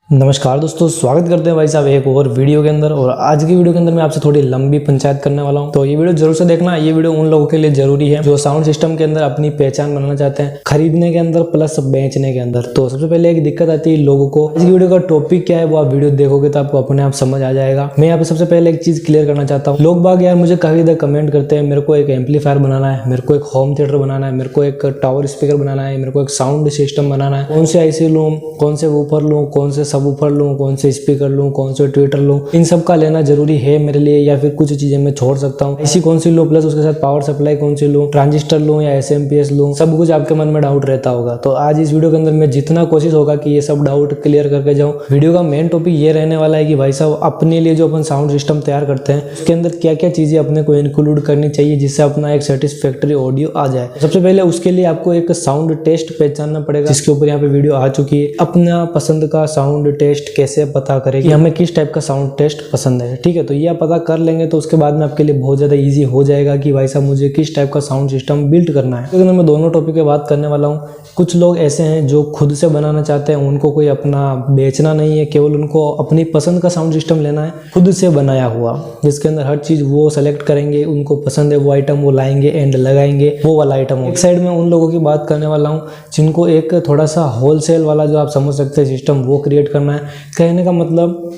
नमस्कार दोस्तों, स्वागत करते हैं भाई साहब एक और वीडियो के अंदर। और आज की वीडियो के अंदर मैं आपसे थोड़ी लंबी पंचायत करने वाला हूं, तो ये वीडियो जरूर से देखना। ये वीडियो उन लोगों के लिए जरूरी है जो साउंड सिस्टम के अंदर अपनी पहचान बनाना चाहते हैं, खरीदने के अंदर प्लस बेचने के अंदर। तो सबसे पहले एक दिक्कत आती है लोगों को। आज की वीडियो का टॉपिक क्या है वो आप वीडियो देखोगे तो आपको अपने आप समझ आ जाएगा। मैं यहाँ पे सबसे पहले एक चीज क्लियर करना चाहता हूँ। लोग बाग यार मुझे काफी ज्यादा कमेंट करते हैं, मेरे को एक एम्पलीफायर बनाना है, मेरे को एक होम थिएटर बनाना है, मेरे को एक टावर स्पीकर बनाना है, मेरे को एक साउंड सिस्टम बनाना है, कौन से आईसी लूँ, कौन से वूफर लूँ, कौन से सब वूफर लूँ, कौन से स्पीकर लूं, कौन से ट्विटर लूं, इन सब का लेना जरूरी है मेरे लिए, या फिर कुछ चीजें मैं छोड़ सकता हूं। ऐसी कौन सी लूं, प्लस उसके साथ पावर सप्लाई कौन सी लूं, ट्रांजिस्टर लूं या एसएमपीएस लूं, सब कुछ आपके मन में डाउट रहता होगा। तो आज इस वीडियो के अंदर मैं जितना कोशिश होगा कि ये सब डाउट क्लियर करके जाऊं। वीडियो का मेन टॉपिक ये रहने वाला है कि भाई साहब अपने लिए जो अपन साउंड सिस्टम तैयार करते हैं उसके अंदर क्या क्या चीजें अपने को इंक्लूड करनी चाहिए जिससे अपना एक सेटिस्फैक्टरी ऑडियो आ जाए। सबसे पहले उसके लिए आपको एक साउंड टेस्ट पहचानना पड़ेगा, जिसके ऊपर यहाँ पे वीडियो आ चुकी है। अपना पसंद का साउंड टेस्ट कैसे पता करें कि हमें किस टाइप का साउंड टेस्ट पसंद है, ठीक है। तो ये आप पता कर लेंगे तो उसके बाद में आपके लिए बहुत ज़्यादा इजी हो जाएगा कि भाई साहब मुझे किस टाइप का साउंड सिस्टम बिल्ड करना है। तो मैं दोनों टॉपिक पे बात करने वाला हूँ। कुछ लोग ऐसे हैं जो खुद से बनाना चाहते हैं, उनको कोई अपना बेचना नहीं है, केवल उनको अपनी पसंद का साउंड सिस्टम लेना है, खुद से बनाया हुआ, जिसके अंदर हर चीज़ वो सेलेक्ट करेंगे, उनको पसंद है वो आइटम वो लाएंगे एंड लगाएंगे, वो वाला आइटम हो। एक साइड में उन लोगों की बात करने वाला हूँ जिनको एक थोड़ा सा होलसेल वाला जो आप समझ सकते हैं सिस्टम वो क्रिएट करना है। कहने का मतलब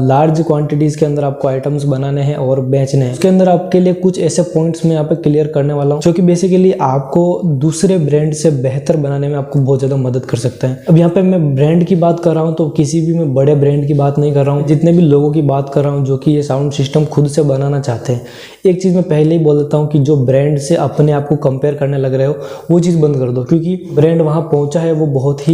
लार्ज क्वांटिटीज़ के अंदर आपको आइटम्स बनाने हैं और बेचने हैं। उसके अंदर आपके लिए कुछ ऐसे पॉइंट्स मैं यहाँ पे क्लियर करने वाला हूँ जो कि बेसिकली आपको दूसरे ब्रांड से बेहतर बनाने में आपको बहुत ज़्यादा मदद कर सकता है। अब यहाँ पे मैं ब्रांड की बात कर रहा हूँ तो किसी भी मैं बड़े ब्रांड की बात नहीं कर रहा हूँ, जितने भी लोगों की बात कर रहा हूँ जो कि ये साउंड सिस्टम खुद से बनाना चाहते हैं। एक चीज़ मैं पहले ही बोल देता हूँ कि जो ब्रांड से अपने आप को कंपेयर करने लग रहे हो वो चीज़ बंद कर दो, क्योंकि ब्रांड वहाँ पहुँचा है वो बहुत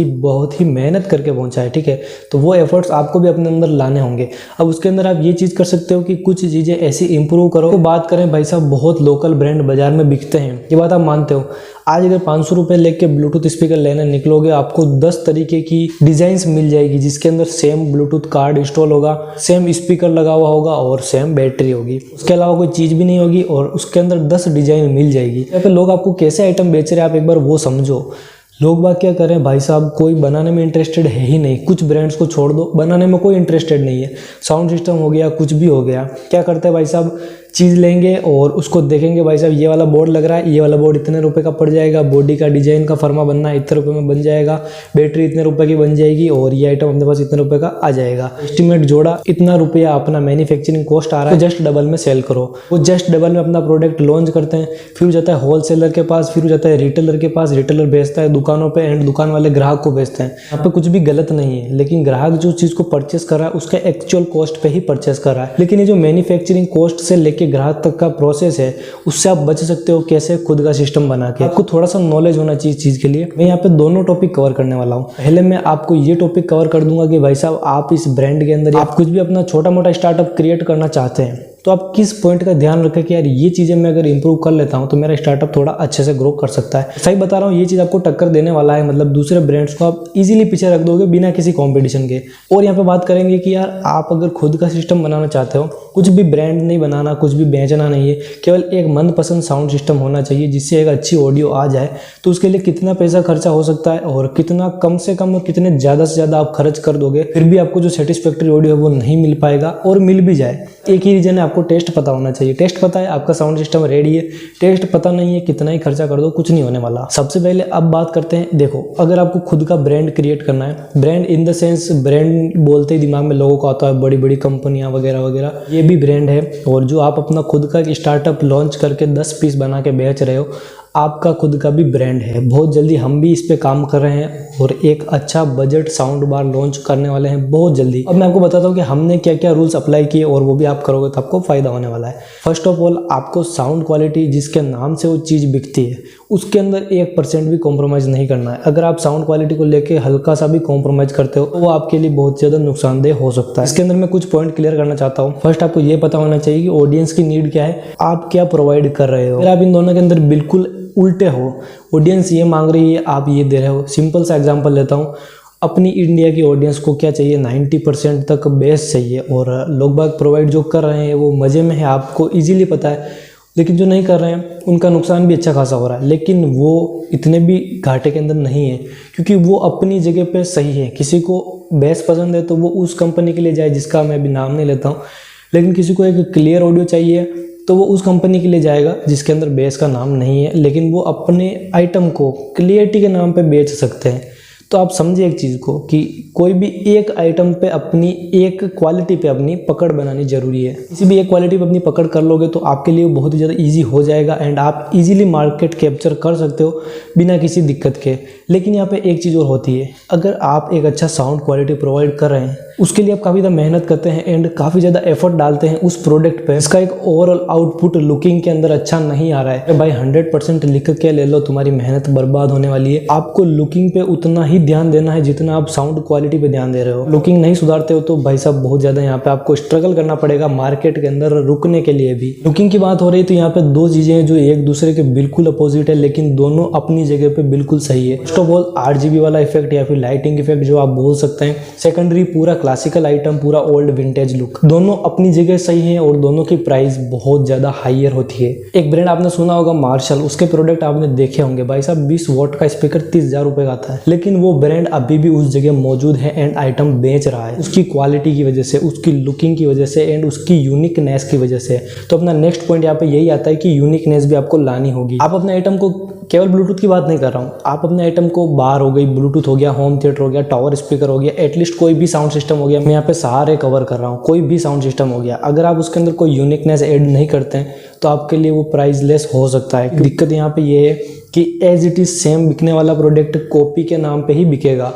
ही मेहनत करके पहुँचा है, ठीक है। तो वो एफर्ट्स आपको भी अपने अंदर लाने होंगे। अब उसके अंदर आप ये चीज़ कर सकते हो कि कुछ चीज़ें ऐसी इंप्रूव करो। तो बात करें भाई साहब, बहुत लोकल ब्रांड बाजार में बिकते हैं, ये बात आप मानते हो। आज अगर 500 रुपये लेके ब्लूटूथ स्पीकर लेने निकलोगे आपको 10 तरीके की डिजाइन्स मिल जाएगी, जिसके अंदर सेम ब्लूटूथ कार्ड इंस्टॉल होगा, सेम स्पीकर लगा हुआ होगा और सेम बैटरी होगी। उसके अलावा कोई चीज़ भी नहीं होगी और उसके अंदर 10 डिजाइन मिल जाएगी। यहाँ पे लोग आपको कैसे आइटम बेच रहे हैं आप एक बार वो समझो। लोग बात क्या करें भाई साहब, कोई बनाने में इंटरेस्टेड है ही नहीं। कुछ ब्रांड्स को छोड़ दो, बनाने में कोई इंटरेस्टेड नहीं है। साउंड सिस्टम हो गया, कुछ भी हो गया, क्या करते हैं भाई साहब, चीज़ लेंगे और उसको देखेंगे भाई साहब ये वाला बोर्ड लग रहा है, ये वाला बोर्ड इतने रुपए का पड़ जाएगा, बॉडी का डिजाइन का फर्मा बनना है इतने रुपए में बन जाएगा, बैटरी इतने रुपए की बन जाएगी और ये आइटम अपने पास इतने रुपए का आ जाएगा। एस्टिमेट जोड़ा, इतना रुपया अपना मैन्युफैक्चरिंग कॉस्ट आ रहा है, तो जस्ट डबल में सेल करो। वो जस्ट डबल में अपना प्रोडक्ट लॉन्च करते हैं, फिर जाता है होलसेलर के पास, फिर जाता है रिटेलर के पास, रिटेलर भेजता है दुकानों पर एंड दुकान वाले ग्राहक को भेजते हैं। यहाँ पे कुछ भी गलत नहीं है, लेकिन ग्राहक जो चीज़ को परचेस कर रहा है उसका एक्चुअल कॉस्ट पे ही परचेस कर रहा है। लेकिन ये जो मैन्युफैक्चरिंग कॉस्ट से लेके ग्राहक तक का प्रोसेस है उससे आप बच सकते हो कैसे, खुद का सिस्टम बना के। आपको थोड़ा सा नॉलेज होना चाहिए चीज के लिए। मैं यहाँ पे दोनों टॉपिक कवर करने वाला हूँ। पहले मैं आपको ये टॉपिक कवर कर दूंगा कि भाई साहब आप इस ब्रांड के अंदर आप कुछ भी अपना छोटा मोटा स्टार्टअप क्रिएट करना चाहते हैं तो आप किस पॉइंट का ध्यान रखें कि यार ये चीज़ें मैं अगर इंप्रूव कर लेता हूँ तो मेरा स्टार्टअप थोड़ा अच्छे से ग्रो कर सकता है। सही बता रहा हूँ, ये चीज़ आपको टक्कर देने वाला है। मतलब दूसरे ब्रांड्स को आप इजीली पीछे रख दोगे बिना किसी कंपटीशन के। और यहाँ पे बात करेंगे कि यार आप अगर खुद का सिस्टम बनाना चाहते हो, कुछ भी ब्रांड नहीं बनाना, कुछ भी बेचना नहीं है, केवल एक मनपसंद साउंड सिस्टम होना चाहिए जिससे एक अच्छी ऑडियो आ जाए। तो उसके लिए कितना पैसा खर्चा हो सकता है और कितना कम से कम और कितने ज़्यादा से ज़्यादा आप खर्च कर दोगे फिर भी आपको जो सेटिस्फैक्टरी ऑडियो है वो नहीं मिल पाएगा, और मिल भी जाए। एक ही रीजन है, आपको टेस्ट पता होना चाहिए। टेस्ट पता है आपका साउंड सिस्टम रेडी है, टेस्ट पता नहीं है, कितना ही खर्चा कर दो कुछ नहीं होने वाला। सबसे पहले अब बात करते हैं, देखो अगर आपको खुद का ब्रांड क्रिएट करना है, brand in the sense brand बोलते ही दिमाग में लोगों को आता है बड़ी बड़ी कंपनियां वगैरह वगैरह, ये भी ब्रांड है। और जो आप अपना खुद का स्टार्टअप लॉन्च करके 10 पीस बना के बेच रहे हो, आपका खुद का भी ब्रांड है। बहुत जल्दी हम भी इस पे काम कर रहे हैं और एक अच्छा बजट साउंड बार लॉन्च करने वाले हैं बहुत जल्दी। अब मैं आपको बताता हूँ कि हमने क्या क्या रूल्स अप्लाई किए और वो भी आप करोगे तो आपको फायदा होने वाला है। फर्स्ट ऑफ ऑल, आपको साउंड क्वालिटी जिसके नाम से वो चीज़ बिकती है उसके अंदर 1% भी कॉम्प्रोमाइज़ नहीं करना है। अगर आप साउंड क्वालिटी को लेके हल्का सा भी कॉम्प्रोमाइज़ करते हो तो वो आपके लिए बहुत ज़्यादा नुकसानदेह हो सकता है। इसके अंदर मैं कुछ पॉइंट क्लियर करना चाहता हूँ। फर्स्ट, आपको ये पता होना चाहिए कि ऑडियंस की नीड क्या है, आप क्या प्रोवाइड कर रहे हो। अगर आप इन दोनों के अंदर बिल्कुल उल्टे हो, ऑडियंस ये मांग रही है आप ये दे रहे हो। सिंपल सा एग्जांपल लेता हूँ, अपनी इंडिया की ऑडियंस को क्या चाहिए, 90% तक बेस चाहिए और लोग बाग प्रोवाइड जो कर रहे हैं वो मज़े में है, आपको इजीली पता है। लेकिन जो नहीं कर रहे हैं उनका नुकसान भी अच्छा खासा हो रहा है। लेकिन वो इतने भी घाटे के अंदर नहीं है, क्योंकि वो अपनी जगह पे सही है। किसी को बेस पसंद है तो वो उस कंपनी के लिए जाए, जिसका मैं अभी नाम नहीं लेता हूँ। लेकिन किसी को एक क्लियर ऑडियो चाहिए तो वो उस कंपनी के लिए जाएगा जिसके अंदर बेस का नाम नहीं है, लेकिन वो अपने आइटम को क्लियरिटी के नाम पे बेच सकते हैं। तो आप समझिए एक चीज़ को कि कोई भी एक आइटम पे अपनी एक क्वालिटी पे अपनी पकड़ बनानी जरूरी है। किसी भी एक क्वालिटी पे अपनी पकड़ कर लोगे तो आपके लिए वो बहुत ही ज़्यादा इजी हो जाएगा एंड आप इजीली मार्केट कैप्चर कर सकते हो बिना किसी दिक्कत के। लेकिन यहाँ पे एक चीज़ और होती है, अगर आप एक अच्छा साउंड क्वालिटी प्रोवाइड कर रहे हैं, उसके लिए आप काफ़ी ज़्यादा मेहनत करते हैं एंड काफ़ी ज़्यादा एफर्ट डालते हैं उस प्रोडक्ट पे, इसका एक ओवरऑल आउटपुट लुकिंग के अंदर अच्छा नहीं आ रहा है, भाई 100% लिख के ले लो, तुम्हारी मेहनत बर्बाद होने वाली है। आपको लुकिंग पे उतना ही ध्यान देना है जितना आप साउंड क्वालिटी पे ध्यान दे रहे हो। लुकिंग नहीं सुधारते हो तो भाई साहब बहुत ज़्यादा यहाँ पे आपको स्ट्रगल करना पड़ेगा मार्केट के अंदर रुकने के लिए भी। लुकिंग की बात हो रही तो यहाँ पे दो चीज़ें हैं जो एक दूसरे के बिल्कुल अपोजिट है, लेकिन दोनों अपनी जगह पे बिल्कुल सही है। फर्स्ट ऑफ ऑल RGB वाला इफेक्ट या फिर लाइटिंग इफेक्ट जो आप बोल सकते हैं। सेकेंडरी पूरा क्लासिकल आइटम, पूरा ओल्ड विंटेज लुक, दोनों अपनी जगह सही हैं और दोनों की प्राइस बहुत ज़्यादा हायर होती है। एक ब्रांड आपने सुना होगा मार्शल, उसके प्रोडक्ट आपने देखे होंगे, भाई साहब 20 वॉट का स्पीकर 30,000 रुपये का आता है, लेकिन वो ब्रांड अभी भी उस जगह मौजूद है एंड आइटम बेच रहा है उसकी क्वालिटी की वजह से, उसकी लुकिंग की वजह से एंड उसकी यूनिकनेस की वजह से। तो अपना नेक्स्ट पॉइंट यहाँ पे यही आता है कि यूनिकनेस भी आपको लानी होगी। आप अपने आइटम को, केवल ब्लूटूथ की बात नहीं कर रहा हूँ, आप अपने आइटम को बार हो गई, ब्लूटूथ हो गया, होम थिएटर हो गया, टावर स्पीकर हो गया, एटलीस्ट कोई भी साउंड सिस्टम हो गया, मैं यहाँ पे सारे कवर कर रहा हूँ, कोई भी साउंड सिस्टम हो गया, अगर आप उसके अंदर कोई यूनिकनेस ऐड नहीं करते हैं तो आपके लिए वो प्राइसलेस हो सकता है। दिक्कत यहाँ पे ये है कि एज इट इज सेम बिकने वाला प्रोडक्ट कॉपी के नाम पे ही बिकेगा।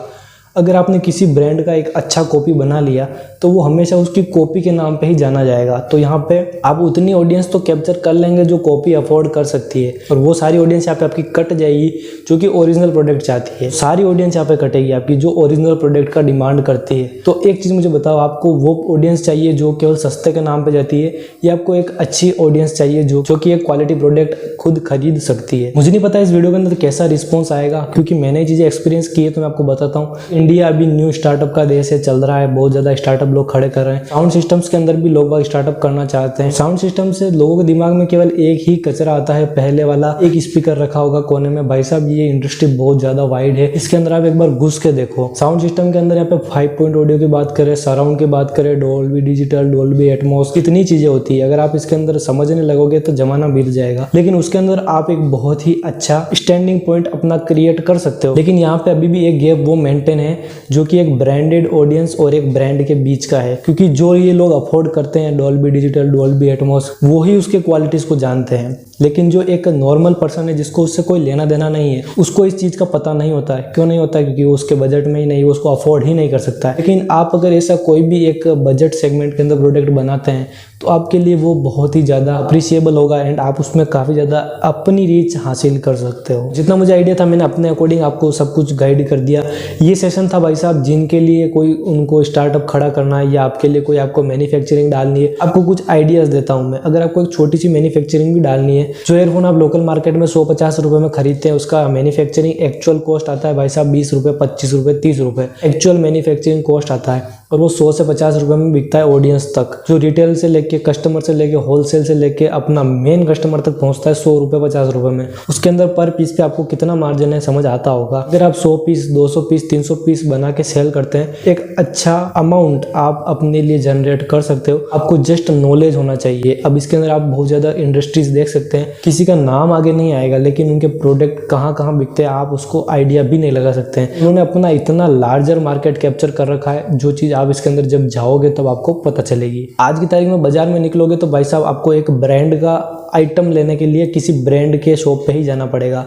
अगर आपने किसी ब्रांड का एक अच्छा कॉपी बना लिया तो वो हमेशा उसकी कॉपी के नाम पे ही जाना जाएगा। तो यहाँ पे आप उतनी ऑडियंस तो कैप्चर कर लेंगे जो कॉपी अफोर्ड कर सकती है, और वो सारी ऑडियंस यहाँ पे आपकी कट जाएगी जो कि ओरिजिनल प्रोडक्ट चाहती है। सारी ऑडियंस यहाँ पे कटेगी आपकी जो ओरिजिनल प्रोडक्ट का डिमांड करती है। तो एक चीज़ मुझे बताओ, आपको वो ऑडियंस चाहिए जो केवल सस्ते के नाम पर जाती है, या आपको एक अच्छी ऑडियंस चाहिए जो कि एक क्वालिटी प्रोडक्ट खुद खरीद सकती है? मुझे नहीं पता इस वीडियो के अंदर कैसा रिस्पॉन्स आएगा, क्योंकि मैंने ये चीज़ें एक्सपीरियंस की है तो मैं आपको बताता हूँ। इंडिया अभी न्यू स्टार्टअप का देश है, चल रहा है, बहुत ज़्यादा स्टार्टअप लोग खड़े कर रहे हैं। साउंड सिस्टम्स के अंदर भी लोग बाग स्टार्टअप करना चाहते हैं। साउंड सिस्टम से लोगों के दिमाग में केवल एक ही कचरा आता है, पहले वाला एक स्पीकर रखा होगा कोने में। भाई साहब ये इंडस्ट्री बहुत ज़्यादा वाइड है, इसके अंदर आप एक बार घुस के देखो। साउंड सिस्टम के अंदर यहाँ पे 5 पॉइंट ऑडियो की बात करें, सराउंड की बात करें, डोल्बी डिजिटल, डोल्बी एटमॉस, कितनी चीज़ें होती है। अगर आप इसके अंदर समझने लगोगे तो जमाना बीत जाएगा, लेकिन उसके अंदर आप एक बहुत ही अच्छा स्टैंडिंग पॉइंट अपना क्रिएट कर सकते हो। लेकिन यहाँ पे अभी भी एक गैप वो मेंटेन है जो कि एक ब्रांडेड ऑडियंस और एक ब्रांड के बीच का है, क्योंकि जो ये लोग अफोर्ड करते हैं डोल्बी डिजिटल, डोल्बी एटमॉस, वो ही उसके क्वालिटीज को जानते हैं। लेकिन जो एक नॉर्मल पर्सन है जिसको उससे कोई लेना देना नहीं है, उसको इस चीज़ का पता नहीं होता है। क्यों नहीं होता है? क्योंकि वो उसके बजट में ही नहीं, वो उसको अफोर्ड ही नहीं कर सकता है। लेकिन आप अगर ऐसा कोई भी एक बजट सेगमेंट के अंदर प्रोडक्ट बनाते हैं तो आपके लिए वो बहुत ही ज़्यादा अप्रिशिएबल होगा एंड आप उसमें काफ़ी ज़्यादा अपनी रीच हासिल कर सकते हो। जितना मुझे आइडिया था मैंने अपने अकॉर्डिंग आपको सब कुछ गाइड कर दिया। ये सेशन था भाई साहब जिनके लिए कोई उनको स्टार्टअप खड़ा करना है या आपके लिए कोई आपको मैन्युफैक्चरिंग डालनी है। आपको कुछ आइडियाज़ देता हूँ मैं। अगर आपको एक छोटी सी मैन्युफैक्चरिंग भी डालनी है, जो एयरफोन आप लोकल मार्केट में 150 रुपये में खरीदते हैं, उसका मैन्युफैक्चरिंग एक्चुअल कॉस्ट आता है भाई साहब 20 रुपये, 25 रुपये, 30 रुपये एक्चुअल मैन्युफैक्चरिंग कॉस्ट आता है, और वो 100 से 50 रुपये में बिकता है ऑडियंस तक। जो रिटेल से लेके, कस्टमर से लेके, होलसेल से लेके अपना मेन कस्टमर तक पहुंचता है 100 रुपये, 50 रुपये में। उसके अंदर पर पीस पे आपको कितना मार्जिन है समझ आता होगा। अगर आप 100 पीस, 200 पीस, 300 पीस बना के सेल करते हैं, एक अच्छा अमाउंट आप अपने लिए जनरेट कर सकते हो। आपको जस्ट नॉलेज होना चाहिए। अब इसके अंदर आप बहुत ज़्यादा इंडस्ट्रीज देख सकते हैं, किसी का नाम आगे नहीं आएगा लेकिन उनके प्रोडक्ट कहाँ कहाँ बिकते हैं आप उसको आइडिया भी नहीं लगा सकते हैं। उन्होंने अपना इतना लार्जर मार्केट कैप्चर कर रखा है, जो चीज़ आप इसके अंदर जब जाओगे तब आपको पता चलेगी। आज की तारीख में बाजार में निकलोगे तो भाई साहब आपको एक ब्रांड का आइटम लेने के लिए किसी ब्रांड के शॉप पे ही जाना पड़ेगा,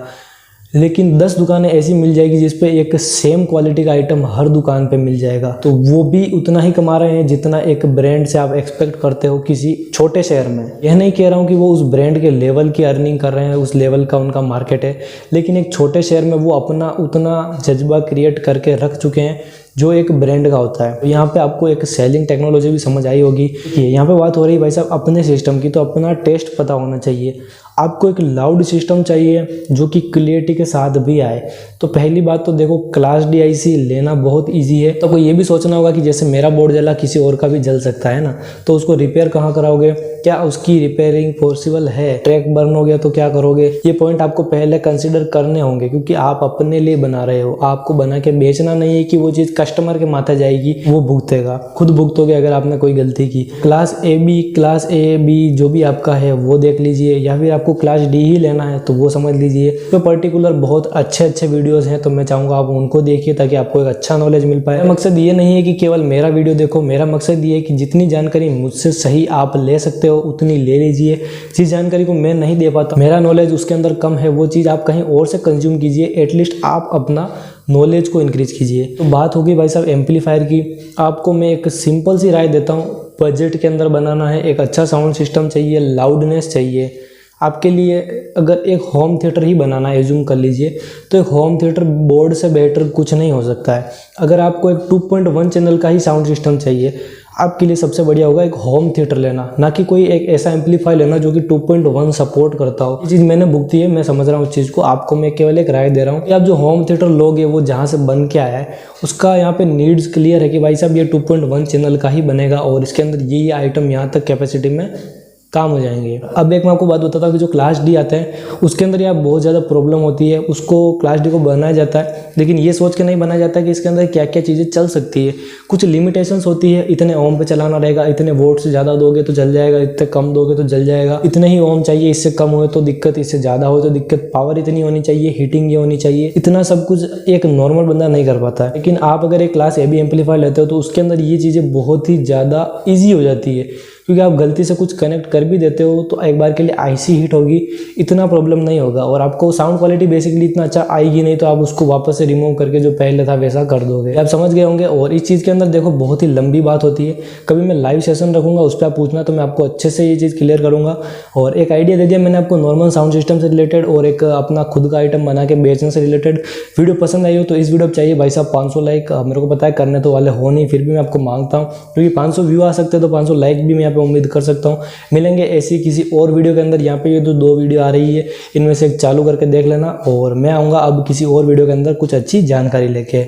लेकिन 10 दुकानें ऐसी मिल जाएगी जिसपे एक सेम क्वालिटी का आइटम हर दुकान पे मिल जाएगा। तो वो भी उतना ही कमा रहे हैं जितना एक ब्रांड से आप एक्सपेक्ट करते हो किसी छोटे शहर में। यह नहीं कह रहा हूँ कि वो उस ब्रांड के लेवल की अर्निंग कर रहे हैं, उस लेवल का उनका मार्केट है, लेकिन एक छोटे शहर में वो अपना उतना जज्बा क्रिएट करके रख चुके हैं जो एक ब्रांड का होता है। तो यहाँ पे आपको एक सेलिंग टेक्नोलॉजी भी समझ आई होगी। यहाँ पे बात हो रही है भाई साहब अपने सिस्टम की, तो अपना टेस्ट पता होना चाहिए। आपको एक लाउड सिस्टम चाहिए जो कि क्लियरिटी के साथ भी आए। तो पहली बात तो देखो, क्लास डी आईसी लेना बहुत इजी है। तो कोई ये भी सोचना होगा कि जैसे मेरा बोर्ड जला किसी और का भी जल सकता है ना, तो उसको रिपेयर कहाँ कराओगे, क्या उसकी रिपेयरिंग पॉसिबल है, ट्रैक बर्न हो गया तो क्या करोगे। ये पॉइंट आपको पहले कंसिडर करने होंगे, क्योंकि आप अपने लिए बना रहे हो, आपको बना के बेचना नहीं है कि वो चीज़ कस्टमर के माथे जाएगी, वो भुगतेगा, खुद भुगतोगे अगर आपने कोई गलती की। Class A B, class A B जो भी आपका है वो देख लीजिए, या फिर आपको क्लास डी ही लेना है तो वो समझ लीजिए। तो पर्टिकुलर बहुत अच्छे वीडियोस हैं, तो मैं चाहूँगा आप उनको देखिए ताकि आपको एक अच्छा नॉलेज मिल पाए। मकसद ये नहीं है कि केवल मेरा वीडियो देखो, मेरा मकसद ये है कि जितनी जानकारी मुझसे सही आप ले सकते हो उतनी ले लीजिए। जिस जानकारी को मैं नहीं दे पाता, मेरा नॉलेज उसके अंदर कम है, वो चीज़ आप कहीं और से कंज्यूम कीजिए, एटलीस्ट आप अपना नॉलेज को इंक्रीज कीजिए। तो बात होगी भाई साहब एम्पलीफायर की। आपको मैं एक सिंपल सी राय देता हूँ, बजट के अंदर बनाना है, एक अच्छा साउंड सिस्टम चाहिए, लाउडनेस चाहिए आपके लिए। अगर एक होम थिएटर ही बनाना है, एज्यूम कर लीजिए, तो एक होम थिएटर बोर्ड से बेटर कुछ नहीं हो सकता है। अगर आपको एक 2.1 चैनल का ही साउंड सिस्टम चाहिए, आपके लिए सबसे बढ़िया होगा एक होम थिएटर लेना, ना कि कोई एक ऐसा एम्पलीफायर लेना जो कि 2.1 सपोर्ट करता हो। ये चीज़ मैंने भुगती है, मैं समझ रहा हूँ उस चीज़ को, आपको मैं केवल एक राय दे रहा हूँ कि आप जो होम थिएटर लोगे वो जहाँ से बन के आया है उसका यहाँ पे नीड्स क्लियर है कि भाई साहब ये 2.1 चैनल का ही बनेगा और इसके अंदर ये आइटम यहाँ तक कैपेसिटी में काम हो जाएंगे। अब एक मैं आपको बात बताता हूँ कि जो क्लास डी आते हैं उसके अंदर यार बहुत ज़्यादा प्रॉब्लम होती है। उसको क्लास डी को बनाया जाता है, लेकिन ये सोच के नहीं बनाया जाता कि इसके अंदर क्या क्या चीज़ें चल सकती है। कुछ लिमिटेशंस होती है, इतने ओम पे चलाना रहेगा, इतने वोल्ट से ज़्यादा दोगे तो जल जाएगा, इतने कम दोगे तो जल जाएगा, इतने ही ओम चाहिए, इससे कम हो तो दिक्कत, इससे ज़्यादा हो तो दिक्कत, पावर इतनी होनी चाहिए, हीटिंग ये होनी चाहिए। इतना सब कुछ एक नॉर्मल बंदा नहीं कर पाता है। लेकिन आप अगर एक क्लास ए बी एम्पलीफायर लेते हो तो उसके अंदर ये चीज़ें बहुत ही ज़्यादा ईजी हो जाती है, क्योंकि आप गलती से कुछ कनेक्ट कर भी देते हो तो एक बार के लिए आईसी हीट होगी, इतना प्रॉब्लम नहीं होगा और आपको साउंड क्वालिटी बेसिकली इतना अच्छा आएगी नहीं, तो आप उसको वापस से रिमूव करके जो पहले था वैसा कर दोगे। आप समझ गए होंगे। और इस चीज़ के अंदर देखो बहुत ही लंबी बात होती है, कभी मैं लाइव सेशन रखूंगा उस पर आप पूछना तो मैं आपको अच्छे से ये चीज़ क्लियर करूंगा। और एक आइडिया दे दिया मैंने आपको नॉर्मल साउंड सिस्टम से रिलेटेड और एक अपना खुद का आइटम बना के बेचने से रिलेटेड। वीडियो पसंद आई हो तो इस वीडियो पर चाहिए भाई साहब 500 लाइक। मेरे को पता है करने तो वाले हो नहीं, फिर भी मैं आपको मांगता हूँ, क्योंकि 500 व्यू आ सकते हैं तो 500 लाइक भी मैं यहाँ पे उम्मीद कर सकता हूँ। मिलेंगे ऐसी किसी और वीडियो के अंदर। यहाँ पे ये दो वीडियो आ रही है, इनमें से एक चालू करके देख लेना और मैं आऊँगा अब किसी और वीडियो के अंदर कुछ अच्छी जानकारी लेके।